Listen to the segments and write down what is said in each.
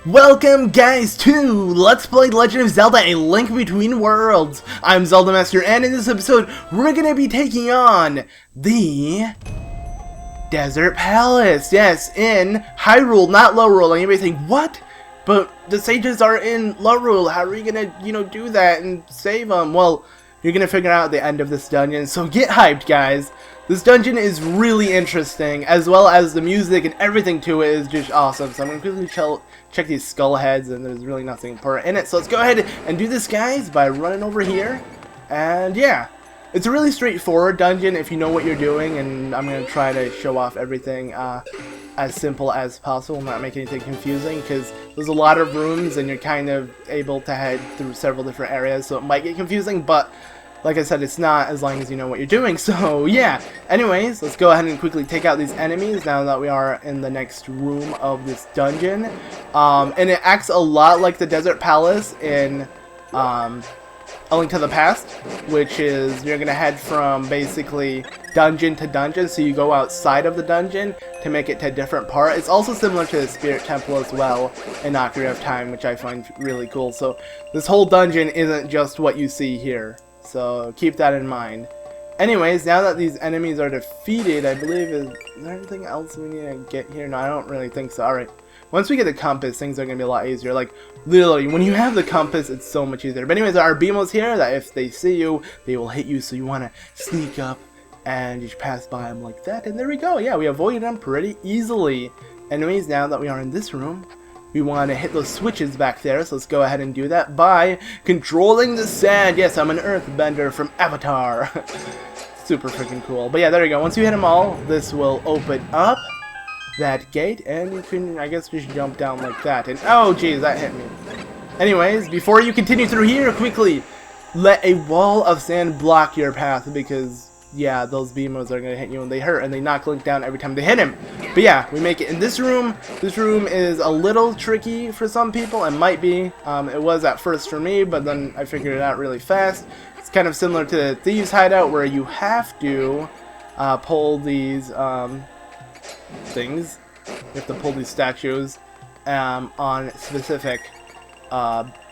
Welcome guys to Let's Play Legend of Zelda, A Link Between Worlds. I'm ZeldaMaster, and in this episode we're gonna be taking on the Desert Palace. Yes, in Hyrule, not Lorule. And you may think, what? But the sages are in Lorule. How are you gonna, do that and save them? Well, you're gonna figure out the end of this dungeon, so get hyped, guys. This dungeon is really interesting, as well as the music and everything to it is just awesome. So I'm going to quickly check these skull heads, and there's really nothing important in it. So let's go ahead and do this, guys, by running over here. And yeah, it's a really straightforward dungeon if you know what you're doing, and I'm going to try to show off everything as simple as possible, not make anything confusing, because there's a lot of rooms, and you're kind of able to head through several different areas, so it might get confusing, but like I said, it's not, as long as you know what you're doing. So yeah, anyways, let's go ahead and quickly take out these enemies now that we are in the next room of this dungeon. And it acts a lot like the Desert Palace in A Link to the Past, which is you're gonna head from basically dungeon to dungeon, so you go outside of the dungeon to make it to a different part. It's also similar to the Spirit Temple as well in Ocarina of Time, which I find really cool. So this whole dungeon isn't just what you see here, so keep that in mind. Anyways, now that these enemies are defeated, I believe, is there anything else we need to get here? No, I don't really think so. Alright, once we get the compass, things are going to be a lot easier. Like, literally, when you have the compass, it's so much easier. But anyways, there are beamos here that if they see you, they will hit you, so you want to sneak up and just pass by them like that. And there we go. Yeah, we avoided them pretty easily. Anyways, now that we are in this room, we want to hit those switches back there, so let's go ahead and do that by controlling the sand. Yes, I'm an earthbender from Avatar. Super freaking cool. But yeah, there you go. Once you hit them all, this will open up that gate, and you can, I guess, just jump down like that. And oh, geez, that hit me. Anyways, before you continue through here, quickly let a wall of sand block your path, because yeah, those beamos are going to hit you and they hurt, and they knock Link down every time they hit him. But yeah, we make it in this room. This room is a little tricky for some people. It might be. It was at first for me, but then I figured it out really fast. It's kind of similar to the Thieves' Hideout, where you have to pull these things. You have to pull these statues on specific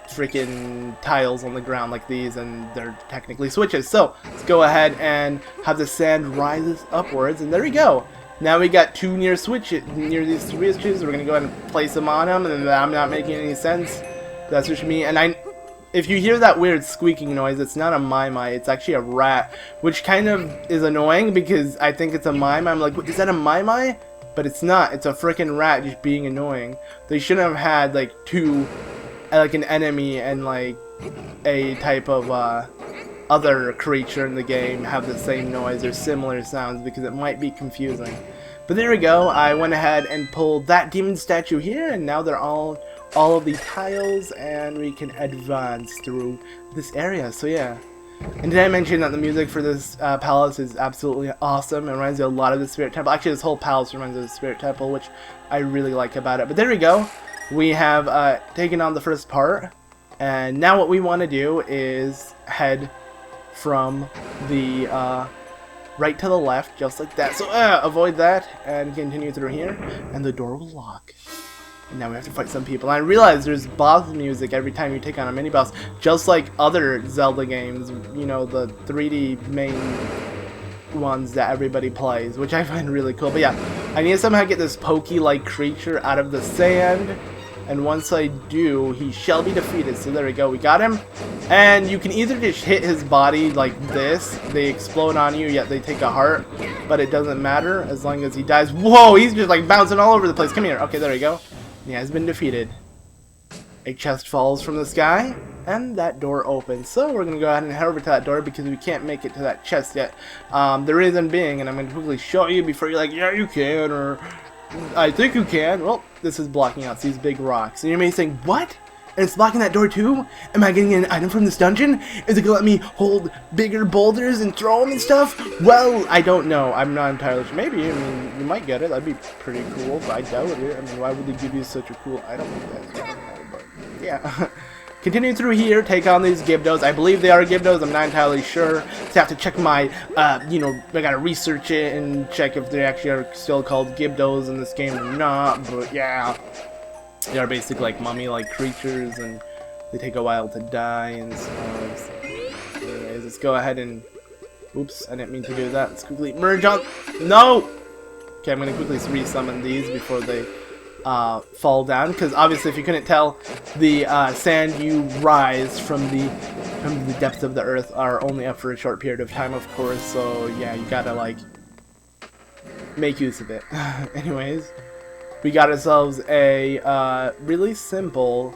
freaking tiles on the ground like these, and they're technically switches. So let's go ahead and have the sand rises upwards, and there we go. Now we got two near these switches. We're gonna go ahead and place them on them, and I'm not making any sense. That's just me. And if you hear that weird squeaking noise, it's not a Mire, it's actually a rat, which kind of is annoying because I think it's a Mime. I'm like, is that a Mire? But it's not. It's a freaking rat just being annoying. They shouldn't have had like two, like an enemy and like a type of other creature in the game have the same noise or similar sounds, because it might be confusing. But there we go. I went ahead and pulled that demon statue here, and now they're all of the tiles, and we can advance through this area. So yeah. And did I mention that the music for this palace is absolutely awesome? It reminds me a lot of the Spirit Temple. Actually, this whole palace reminds me of the Spirit Temple, which I really like about it. But there we go. We have taken on the first part, and now what we want to do is head from the right to the left, just like that. So avoid that and continue through here, and the door will lock. And now we have to fight some people. And I realize there's boss music every time you take on a mini boss, just like other Zelda games, you know, the 3D main ones that everybody plays, which I find really cool. But yeah, I need to somehow get this pokey-like creature out of the sand, and once I do, he shall be defeated. So there we go, we got him. And you can either just hit his body like this, they explode on you, yet they take a heart, but it doesn't matter as long as he dies. Whoa, he's just like bouncing all over the place. Come here. Okay, there we go. He has been defeated. A chest falls from the sky, and that door opens. So we're going to go ahead and head over to that door, because we can't make it to that chest yet. The reason being, and I'm going to quickly show you before you're like, yeah, you can, or I think you can. Well, this is blocking out these big rocks. And you may think, what? And it's blocking that door too? Am I getting an item from this dungeon? Is it gonna let me hold bigger boulders and throw them and stuff? Well, I don't know. I'm not entirely sure. Maybe. I mean, you might get it. That'd be pretty cool, but I doubt it. I mean, why would they give you such a cool item like that? I don't know, but yeah. Continue through here, take on these Gibdos. I believe they are Gibdos, I'm not entirely sure. So I have to check my, I gotta research it and check if they actually are still called Gibdos in this game or not, but yeah. They are basically like mummy-like creatures, and they take a while to die and stuff. Anyways, let's go ahead and... Oops, I didn't mean to do that. Let's quickly merge on... No! Okay, I'm going to quickly resummon these before they fall down, because obviously if you couldn't tell, the sand you rise from the depths of the earth are only up for a short period of time, of course, so yeah, you gotta like make use of it. Anyways, we got ourselves a really simple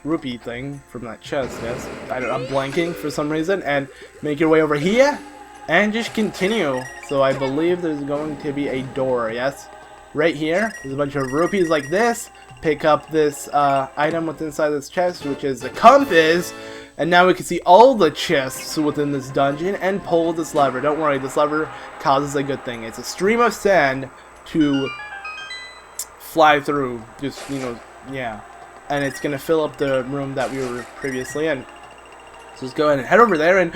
rupee thing from that chest, yes. I'm blanking for some reason, and make your way over here and just continue. So I believe there's going to be a door, yes? Right here, there's a bunch of rupees like this. Pick up this item within inside this chest, which is a compass. And now we can see all the chests within this dungeon and pull this lever. Don't worry, this lever causes a good thing. It's a stream of sand to fly through. Just, you know, yeah. And it's going to fill up the room that we were previously in. So let's go ahead and head over there and...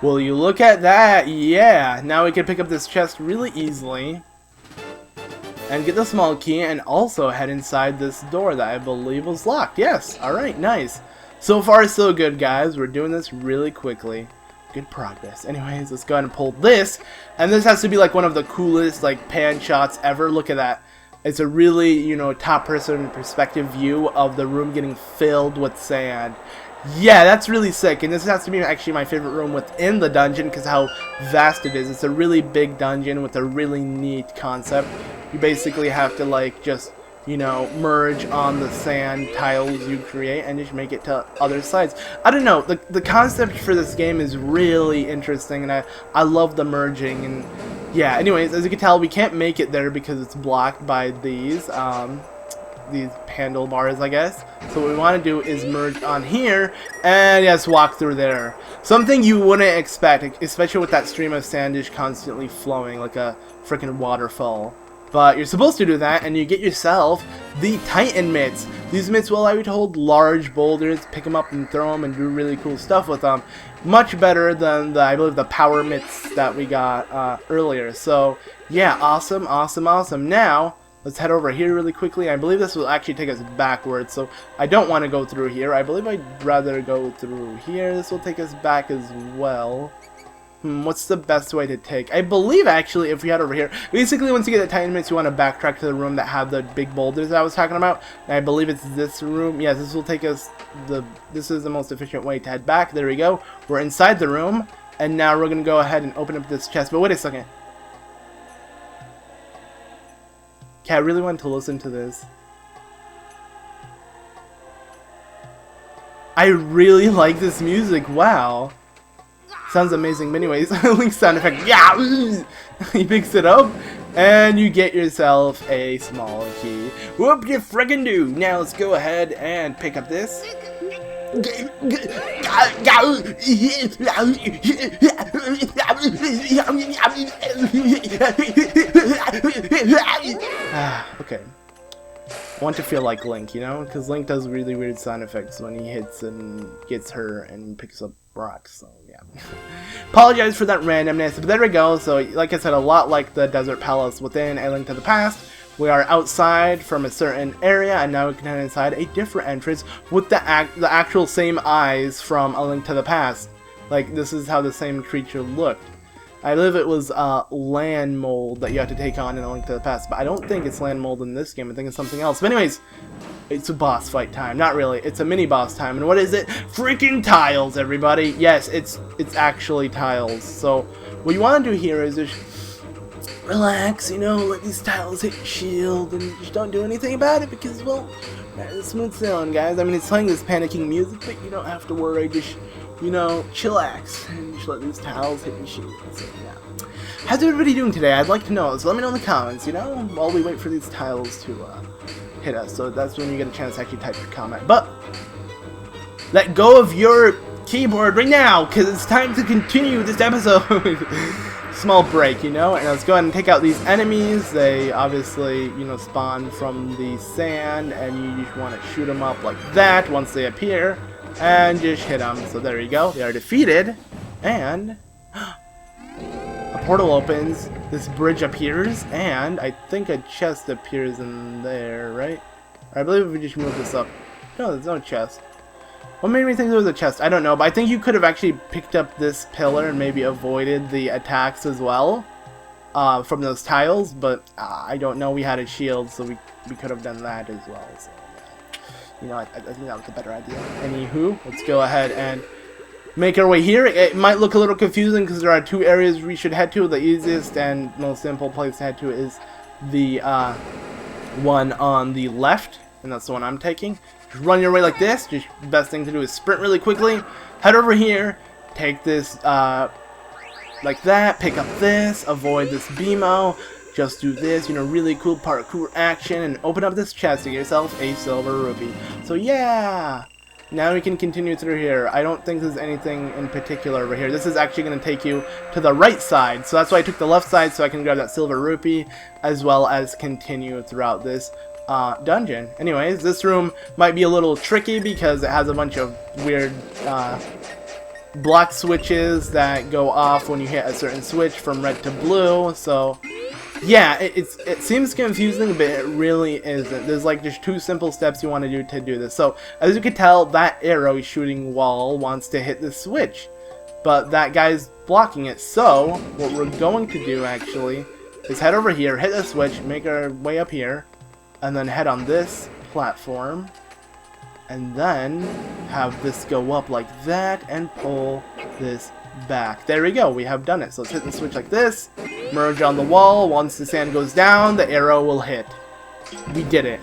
will you look at that? Yeah! Now we can pick up this chest really easily. And get the small key and also head inside this door that I believe was locked. Yes! Alright, nice. So far so good, guys. We're doing this really quickly. Good progress. Anyways, let's go ahead and pull this. And this has to be like one of the coolest like pan shots ever. Look at that. It's a really, you know, top-person perspective view of the room getting filled with sand. Yeah, that's really sick. And this has to be actually my favorite room within the dungeon because how vast it is. It's a really big dungeon with a really neat concept. You basically have to like just, you know, merge on the sand tiles you create and just make it to other sides. I don't know, the concept for this game is really interesting, and I love the merging. And yeah, anyways, as you can tell, we can't make it there because it's blocked by these handlebars, I guess. So what we want to do is merge on here and yes, walk through there. Something you wouldn't expect, especially with that stream of sand just constantly flowing like a freaking waterfall. But you're supposed to do that, and you get yourself the Titan mitts. These mitts will allow you to hold large boulders, pick them up and throw them, and do really cool stuff with them. Much better than I believe the power mitts that we got earlier. So yeah, awesome, awesome, awesome. Now let's head over here really quickly. I believe this will actually take us backwards, so I don't want to go through here. I believe I'd rather go through here. This will take us back as well. What's the best way to take? I believe actually if we head over here, basically once you get the Titan mitts, you want to backtrack to the room that have the big boulders that I was talking about. And I believe it's this room. Yes, this will take us this is the most efficient way to head back. There we go. We're inside the room, and now we're gonna go ahead and open up this chest. But wait a second. Okay, I really want to listen to this. I really like this music. Wow. Sounds amazing. But anyways, Link's sound effect. Yeah! He picks it up, and you get yourself a small key. Whoop you friggin' do! Now let's go ahead and pick up this. Okay. I want to feel like Link, you know? Because Link does really weird sound effects when he hits and gets hurt and picks up rocks, so yeah. Apologize for that randomness, but there we go. So like I said, a lot like the Desert Palace within A Link to the Past, we are outside from a certain area, and now we can head inside a different entrance with the actual same eyes from A Link to the Past. Like, this is how the same creature looked. I believe it was land mold that you have to take on in A Link to the Past, but I don't think it's land mold in this game. I think it's something else. But anyways, it's a boss fight time. Not really. It's a mini boss time. And what is it? Freaking tiles, everybody. Yes, it's actually tiles. So what you want to do here is just relax, you know, let these tiles hit your shield, and just don't do anything about it because, well, it's smooth sailing, guys. I mean, it's playing this panicking music, but you don't have to worry. Just, you know, chillax and just let these tiles hit your shield. So, yeah. How's everybody doing today? I'd like to know. So let me know in the comments, you know, while we wait for these tiles to hit us. So that's when you get a chance to actually type your comment. But let go of your keyboard right now, because it's time to continue this episode. Small break, you know, and let's go ahead and take out these enemies. They obviously, you know, spawn from the sand, and you just want to shoot them up like that once they appear, and just hit them. So there you go, they are defeated, and a portal opens, this bridge appears, and I think a chest appears in there, right? I believe if we just move this up. No, there's no chest. What made me think there was a chest? I don't know, but I think you could have actually picked up this pillar and maybe avoided the attacks as well from those tiles, but I don't know. We had a shield, so we could have done that as well. So, you know, I think that was a better idea. Anywho, let's go ahead and make our way here. It might look a little confusing because there are two areas we should head to. The easiest and most simple place to head to is the one on the left, and that's the one I'm taking. Just run your way like this. Just best thing to do is sprint really quickly. Head over here. Take this like that. Pick up this. Avoid this BMO. Just do this. You know, really cool parkour action, and open up this chest to get yourself a silver rupee. So yeah. Now we can continue through here. I don't think there's anything in particular over here. This is actually going to take you to the right side. So that's why I took the left side, so I can grab that silver rupee, as well as continue throughout this dungeon. Anyways, this room might be a little tricky because it has a bunch of weird block switches that go off when you hit a certain switch from red to blue. So yeah, it seems confusing, but it really isn't. There's like just two simple steps you want to do this. So as you can tell, that arrow shooting wall wants to hit the switch, but that guy's blocking it. So what we're going to do actually is head over here, hit the switch, make our way up here, and then head on this platform, and then have this go up like that and pull this back. There we go, we have done it. So let's hit the switch like this, merge on the wall. Once the sand goes down, the arrow will hit. We did it.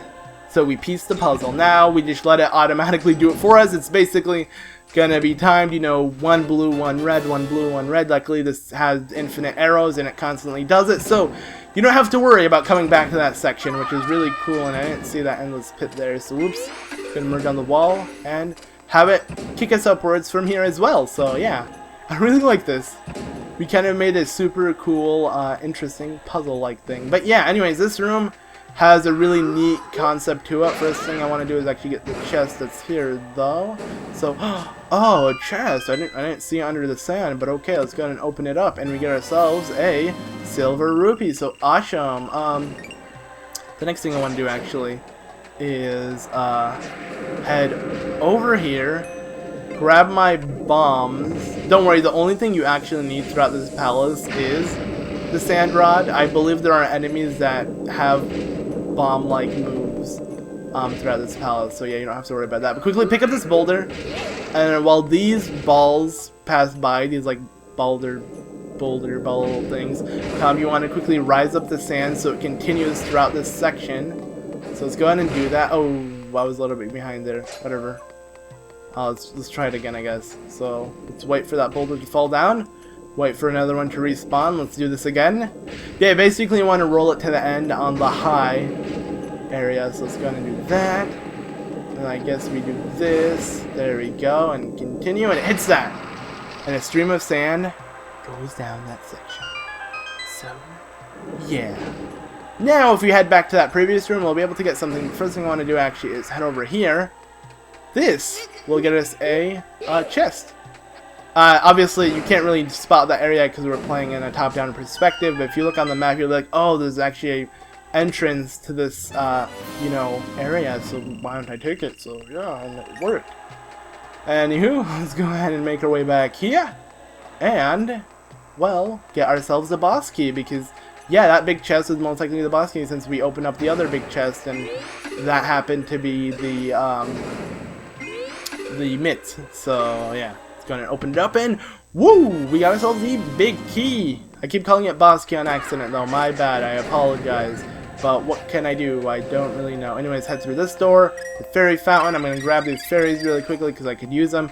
So we pieced the puzzle. Now we just let it automatically do it for us. It's basically gonna be timed, you know, one blue, one red, one blue, one red. Luckily this has infinite arrows and it constantly does it, so you don't have to worry about coming back to that section, which is really cool. And I didn't see that endless pit there, so whoops. Gonna merge on the wall and have it kick us upwards from here as well. So yeah, I really like this. We kind of made a super cool, interesting puzzle-like thing. But yeah, anyways, this room has a really neat concept to it. First thing I want to do is actually get the chest that's here, though. So, oh, a chest. I didn't see it under the sand, but okay, let's go ahead and open it up, and we get ourselves a silver rupee. So awesome. The next thing I want to do actually is head over here, grab my bombs. Don't worry, the only thing you actually need throughout this palace is the sand rod. I believe there are enemies that have bomb-like moves throughout this palace, so yeah, you don't have to worry about that. But quickly pick up this boulder, and while these balls pass by, these like boulder ball things, you want to quickly rise up the sand so it continues throughout this section. So let's go ahead and do that. Oh, I was a little bit behind there. Whatever. Let's try it again, I guess. So let's wait for that boulder to fall down. Wait for another one to respawn. Let's do this again. Yeah, basically you want to roll it to the end on the high area. So let's go ahead and do that. And I guess we do this. There we go. And continue. And it hits that. And a stream of sand goes down that section. So, yeah. Now, if we head back to that previous room, we'll be able to get something. The first thing I want to do actually is head over here. This will get us a chest. Obviously, you can't really spot that area because we're playing in a top-down perspective, but if you look on the map, you'll be like, oh, there's actually an entrance to this, you know, area, so why don't I take it? So, yeah, and it worked. Anywho, let's go ahead and make our way back here, and, well, get ourselves a boss key, because, yeah, that big chest is most likely the boss key since we opened up the other big chest, and that happened to be the mitts, so, yeah. Going to open it up and woo! We got ourselves the big key. I keep calling it boss key on accident though. My bad. I apologize. But what can I do? I don't really know. Anyways, head through this door. The fairy fountain. I'm going to grab these fairies really quickly because I could use them.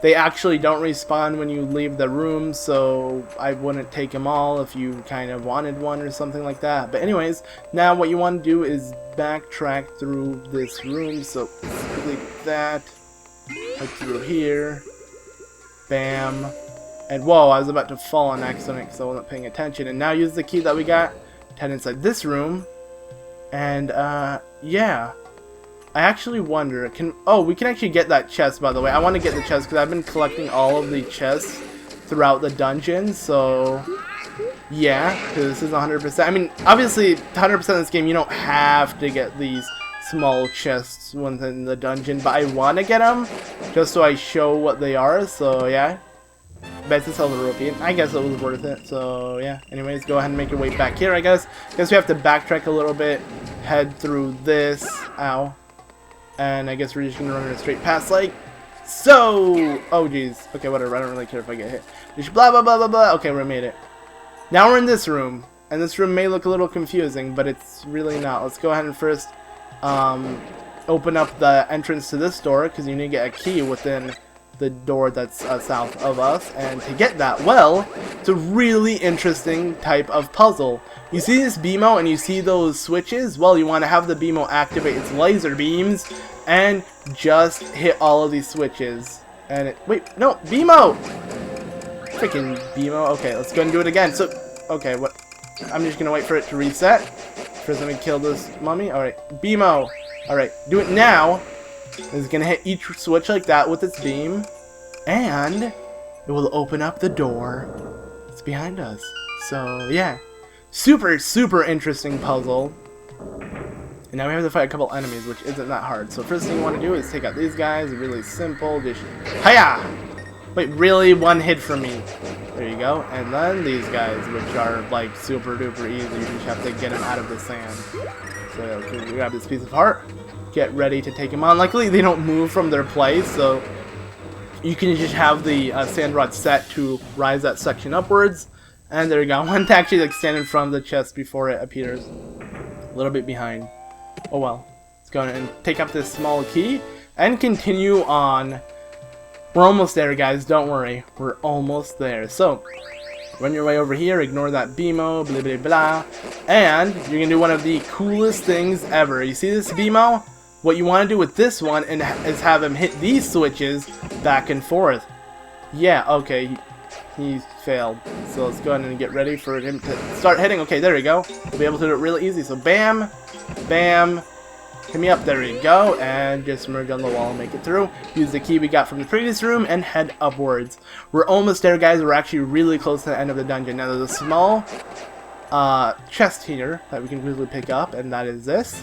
They actually don't respawn when you leave the room, so I wouldn't take them all if you kind of wanted one or something like that. But anyways, now what you want to do is backtrack through this room. So click that. Head through here. Bam. And whoa, I was about to fall on accident because I wasn't paying attention. And now use the key that we got to head inside this room. And, yeah. I actually wonder, we can actually get that chest, by the way. I want to get the chest because I've been collecting all of the chests throughout the dungeon. So, Yeah, because this is 100%. I mean, obviously, 100% of this game, you don't have to get these small chests within the dungeon, but I want to get them just so I show what they are, so yeah. Bet to sell the Rupee. I guess it was worth it, so yeah. Anyways, go ahead and make your way back here, I guess. Guess we have to backtrack a little bit, head through this, ow. And I guess we're just gonna run in a straight path like so. Oh geez. Okay, whatever. I don't really care if I get hit. Just blah blah blah blah blah. Okay, we made it. Now we're in this room, and this room may look a little confusing, but it's really not. Let's go ahead and first open up the entrance to this door, because you need to get a key within the door that's south of us, and to get that, well, it's a really interesting type of puzzle. You see this BMO and you see those switches? Well, you want to have the BMO activate its laser beams and just hit all of these switches. And it, wait, no, BMO! Freaking BMO. Okay, let's go and do it again. So, okay, what? I'm just gonna wait for it to reset. First, let me kill this mummy. Alright, BMO. Alright, do it now. It's gonna hit each switch like that with its beam, and it will open up the door that's behind us. So yeah, super interesting puzzle. And now we have to fight a couple enemies, which isn't that hard. So first thing you want to do is take out these guys. Really simple. Just hiya! Wait, really? One hit from me. There you go. And then these guys, which are like super duper easy. You just have to get them out of the sand. So yeah, grab this piece of heart. Get ready to take them on. Luckily, they don't move from their place, so you can just have the sand rod set to rise that section upwards. And there you go. One to actually like stand in front of the chest before it appears. A little bit behind. Oh well. Let's go and take up this small key and continue on. We're almost there, guys. Don't worry. We're almost there. So, run your way over here. Ignore that BMO. Blah blah blah. And you're gonna do one of the coolest things ever. You see this BMO? What you want to do with this one is have him hit these switches back and forth. Yeah, okay, he failed. So let's go ahead and get ready for him to start hitting. Okay, there we go. We'll be able to do it really easy. So bam, bam, hit me up. There you go. And just merge on the wall and make it through. Use the key we got from the previous room and head upwards. We're almost there, guys. We're actually really close to the end of the dungeon. Now there's a small chest here that we can quickly pick up, and that is this.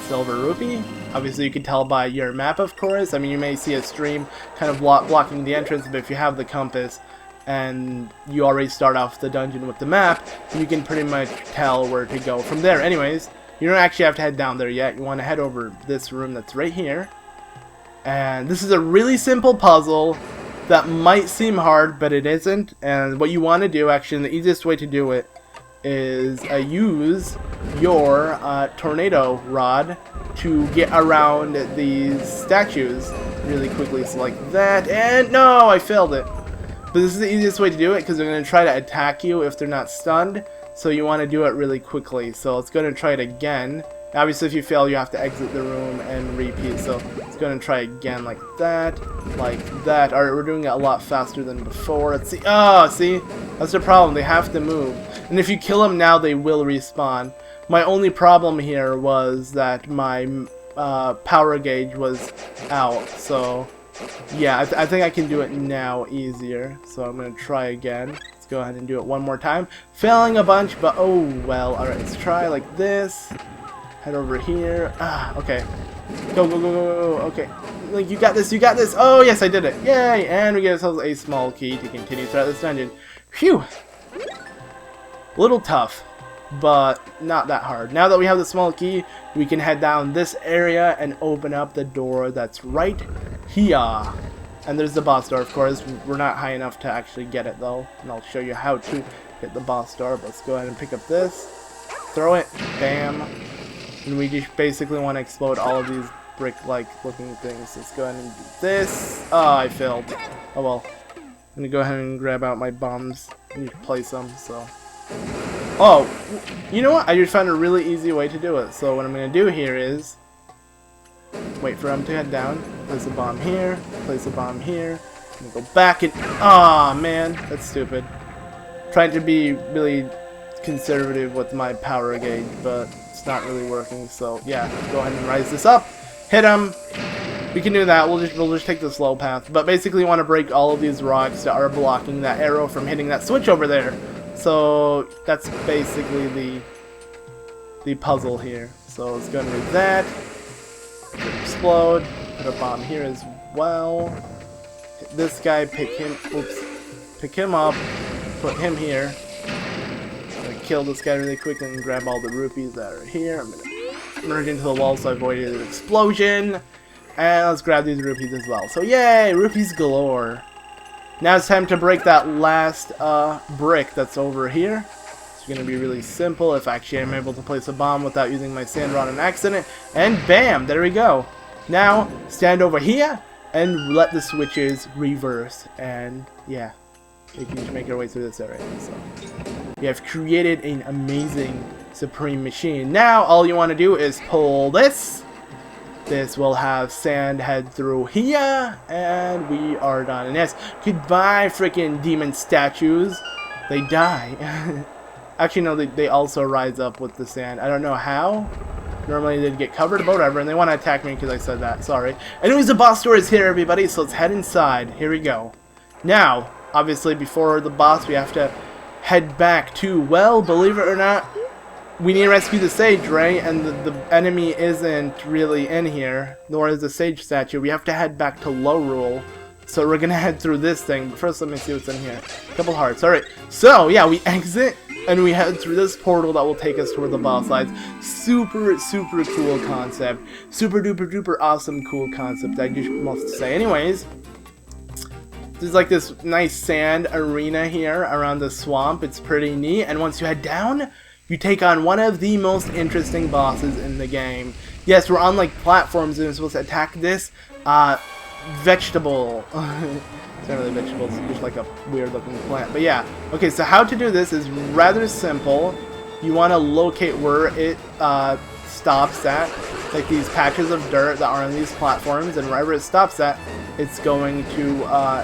Silver Rupee. Obviously you can tell by your map, of course. I mean, you may see a stream kind of blocking the entrance, but if you have the compass and you already start off the dungeon with the map, you can pretty much tell where to go from there. Anyways, you don't actually have to head down there yet. You want to head over this room that's right here. And this is a really simple puzzle that might seem hard, but it isn't. And what you want to do, actually, and the easiest way to do it, is use your tornado rod to get around these statues really quickly. So like that, and no, I failed it. But this is the easiest way to do it because they're going to try to attack you if they're not stunned. So you want to do it really quickly. So let's go and try it again. Obviously, if you fail, you have to exit the room and repeat. So let's go and try again like that, like that. Alright, we're doing it a lot faster than before. Let's see. Oh, see? That's the problem. They have to move. And if you kill them now, they will respawn. My only problem here was that my power gauge was out. So, yeah, I think I can do it now easier. So I'm going to try again. Let's go ahead and do it one more time. Failing a bunch, but oh well. Alright, let's try like this. Head over here. Ah, okay. Go, go, go, go, go. Okay. Like, you got this, you got this. Oh, yes, I did it. Yay! And we get ourselves a small key to continue throughout this dungeon. Phew! A little tough, but not that hard. Now that we have the small key, we can head down this area and open up the door that's right here. And there's the boss door, of course. We're not high enough to actually get it, though. And I'll show you how to get the boss door. But let's go ahead and pick up this. Throw it. Bam. And we just basically want to explode all of these brick-like looking things. Let's go ahead and do this. Oh, I failed. Oh well. I'm gonna go ahead and grab out my bombs and just place them, so. Oh, you know what? I just found a really easy way to do it. So what I'm gonna do here is wait for him to head down, place a bomb here, place a bomb here, and go back and ah, man, that's stupid. Trying to be really conservative with my power gauge, but it's not really working. So yeah, go ahead and rise this up, hit him. We can do that. We'll just take the slow path. But basically, you want to break all of these rocks that are blocking that arrow from hitting that switch over there. So that's basically the puzzle here. So let's go and do that. Explode. Put a bomb here as well. Hit this guy. Pick him. Oops. Pick him up. Put him here. I'm gonna kill this guy really quick and grab all the rupees that are here. I'm gonna merge into the wall so I avoided an explosion. And let's grab these rupees as well. So yay! Rupees galore. Now it's time to break that last brick that's over here. It's going to be really simple if actually I'm able to place a bomb without using my sand rod on accident. And bam! There we go. Now, stand over here and let the switches reverse. And yeah, we can just make our way through this area. So we have created an amazing Supreme Machine. Now, all you want to do is pull this. This will have sand head through here, and we are done. And yes, goodbye freaking demon statues. They die. Actually, no, they also rise up with the sand. I don't know how. Normally they'd get covered, but whatever, and they want to attack me because I said that. Sorry. Anyways, the boss door is here, everybody, so let's head inside. Here we go. Now, obviously, before the boss, we have to head back to, well, believe it or not, we need to rescue the sage, right? And the enemy isn't really in here, nor is the sage statue. We have to head back to Lorule. So we're gonna head through this thing. But first, let me see what's in here. A couple hearts. Alright. So, yeah, we exit and we head through this portal that will take us toward the boss lights. Super, super cool concept. Super duper duper awesome cool concept, I just must say. Anyways, there's like this nice sand arena here around the swamp. It's pretty neat. And once you head down, you take on one of the most interesting bosses in the game. Yes, we're on like platforms and we're supposed to attack this vegetable. It's not really vegetable, it's just like a weird looking plant. But yeah, okay, so how to do this is rather simple. You want to locate where it stops at, like these patches of dirt that are on these platforms, and wherever it stops at, it's going to,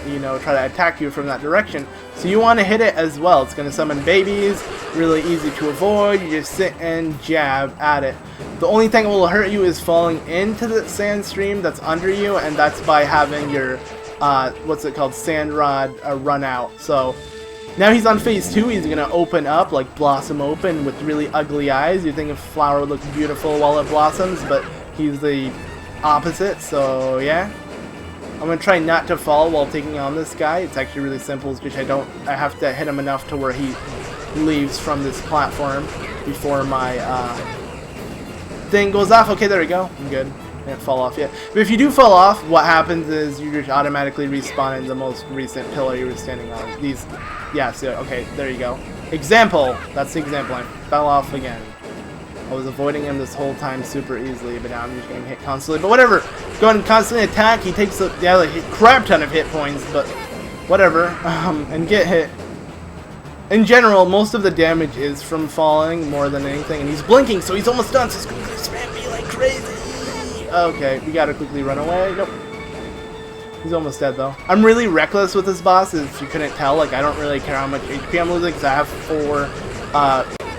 you know, try to attack you from that direction. So you want to hit it as well. It's going to summon babies, really easy to avoid. You just sit and jab at it. The only thing that will hurt you is falling into the sand stream that's under you, and that's by having your, what's it called, sand rod run out. So now he's on phase 2. He's going to open up, like blossom open with really ugly eyes. You think a flower looks beautiful while it blossoms, but he's the opposite, so yeah. I'm going to try not to fall while taking on this guy. It's actually really simple. It's just I have to hit him enough to where he leaves from this platform before my thing goes off. Okay, there we go. I'm good. I didn't fall off yet. But if you do fall off, what happens is you just automatically respawn in the most recent pillar you were standing on. These, yeah, so, okay, there you go. Example. That's the example. I fell off again. I was avoiding him this whole time super easily, but now I'm just getting hit constantly. But whatever. Go ahead and constantly attack. He takes a like, crap ton of hit points, but whatever. And get hit. In general, most of the damage is from falling more than anything. And he's blinking, so he's almost done. So he's going to spam me like crazy. Okay, we got to quickly run away. Nope. He's almost dead, though. I'm really reckless with this boss, if you couldn't tell. Like, I don't really care how much HP I'm losing, because I have 4,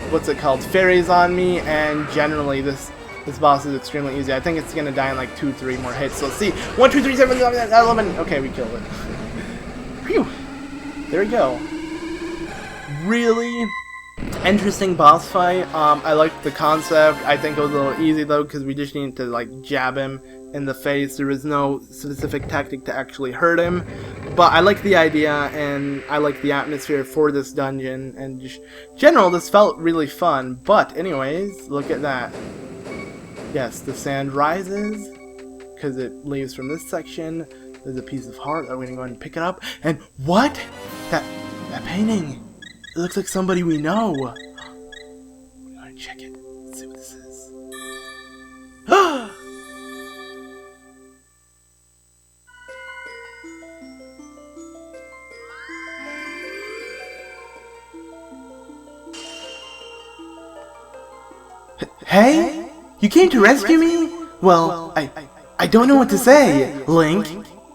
what's it called, fairies on me, and generally this boss is extremely easy. I think it's gonna die in like 2-3 more hits. So let's see. 1, 2, 3, 7, 11. Okay, we killed it. Phew. There we go. Really interesting boss fight. I liked the concept. I think it was a little easy though, because we just needed to like jab him in the face. There was no specific tactic to actually hurt him, but I like the idea and I like the atmosphere for this dungeon, and just general, this felt really fun. But anyways, look at that. Yes, the sand rises because it leaves from this section. There's a piece of heart. I'm gonna go ahead and pick it up. And what? That painting. It looks like somebody we know. We're gonna check it. Let's see what this is. Hey? You came to rescue me? Well, I don't know what to say, Link.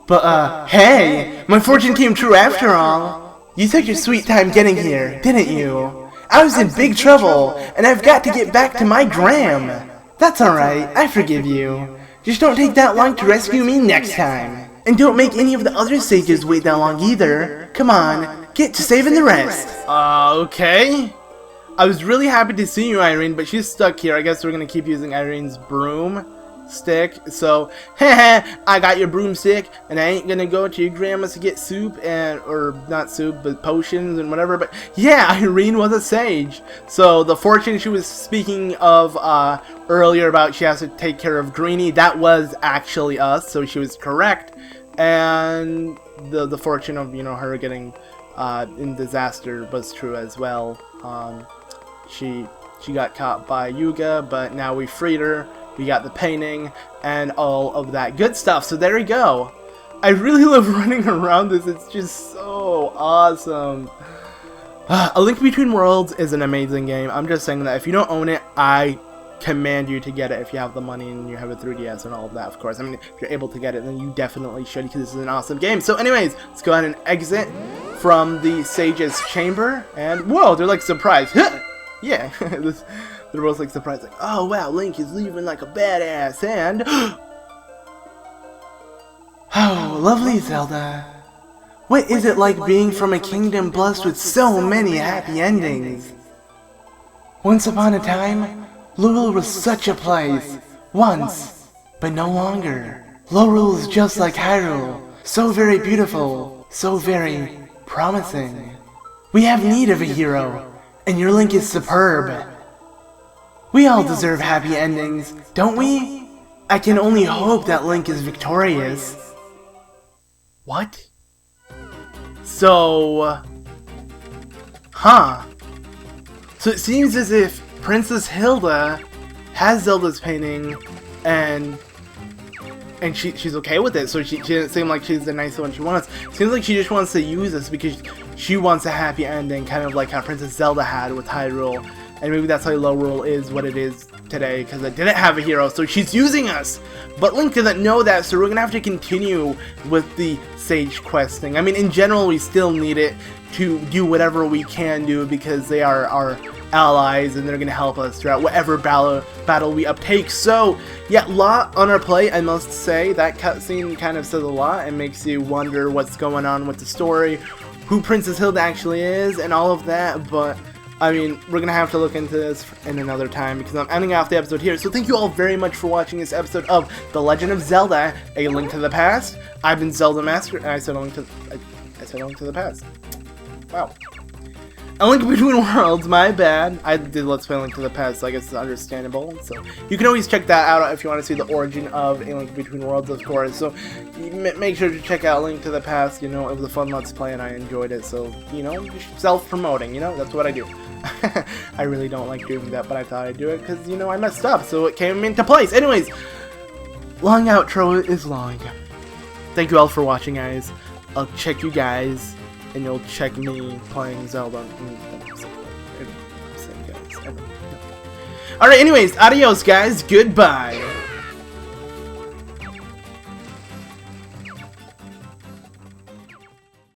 But, hey! My fortune came true after all. You took your sweet time getting here, didn't you? I was in big trouble, and I've got to get back to my gram. That's alright, I forgive you. Just don't take that long to rescue me next time. And don't make any of the other sages wait that long either. Come on, get to saving the rest. Okay. I was really happy to see you, Irene, but she's stuck here. I guess we're gonna keep using Irene's broom stick. So, I got your broomstick, and I ain't gonna go to your grandma's to get soup or not soup, but potions and whatever. But yeah, Irene was a sage. So the fortune she was speaking of earlier about she has to take care of Greenie, that was actually us. So she was correct, and the fortune of her getting in disaster was true as well. She got caught by Yuga, but now we freed her. We got the painting and all of that good stuff. So there we go. I really love running around this. It's just so awesome. A Link Between Worlds is an amazing game. I'm just saying that if you don't own it, I command you to get it if you have the money and you have a 3DS and all of that, of course. I mean, if you're able to get it, then you definitely should, because this is an awesome game. So anyways, let's go ahead and exit from the Sage's Chamber. And whoa, they're like surprised. Yeah. They're both like surprised, like, oh wow, Link is leaving like a badass, and oh, lovely Zelda. What is it like being from a kingdom blessed with so many happy endings? Once upon a time, Lorule was such a place. Once, but no longer. Lorule is just like Hyrule, so very beautiful, so very promising. We have need of a hero, and your Link is superb. We all deserve happy endings, don't we? I can only hope that Link is victorious. What? So... Huh. So it seems as if Princess Hilda has Zelda's painting, and she's okay with it, so she doesn't seem like she's the nice one she wants. Seems like she just wants to use us because she wants a happy ending, kind of like how Princess Zelda had with Hyrule. And maybe that's why Lorule is what it is today, because it didn't have a hero, so she's using us! But Link doesn't know that, so we're gonna have to continue with the Sage questing. I mean, in general, we still need it to do whatever we can do, because they are our allies, and they're gonna help us throughout whatever battle we uptake. So, yeah, lot on our plate, I must say. That cutscene kind of says a lot, and makes you wonder what's going on with the story, who Princess Hilda actually is, and all of that, but... I mean, we're going to have to look into this in another time, because I'm ending off the episode here. So thank you all very much for watching this episode of The Legend of Zelda, A Link to the Past. I've been ZeldaMaster, and I said A Link to the Past. Wow. A Link Between Worlds, my bad. I did Let's Play A Link to the Past, so I guess it's understandable. So you can always check that out if you want to see the origin of A Link Between Worlds, of course. So make sure to check out A Link to the Past. It was a fun Let's Play, and I enjoyed it. So, self-promoting, that's what I do. I really don't like doing that, but I thought I'd do it because, I messed up, so it came into place. Anyways, long outro is long. Thank you all for watching, guys. I'll check you guys, and you'll check me playing Zelda. Alright, anyways, adios, guys. Goodbye.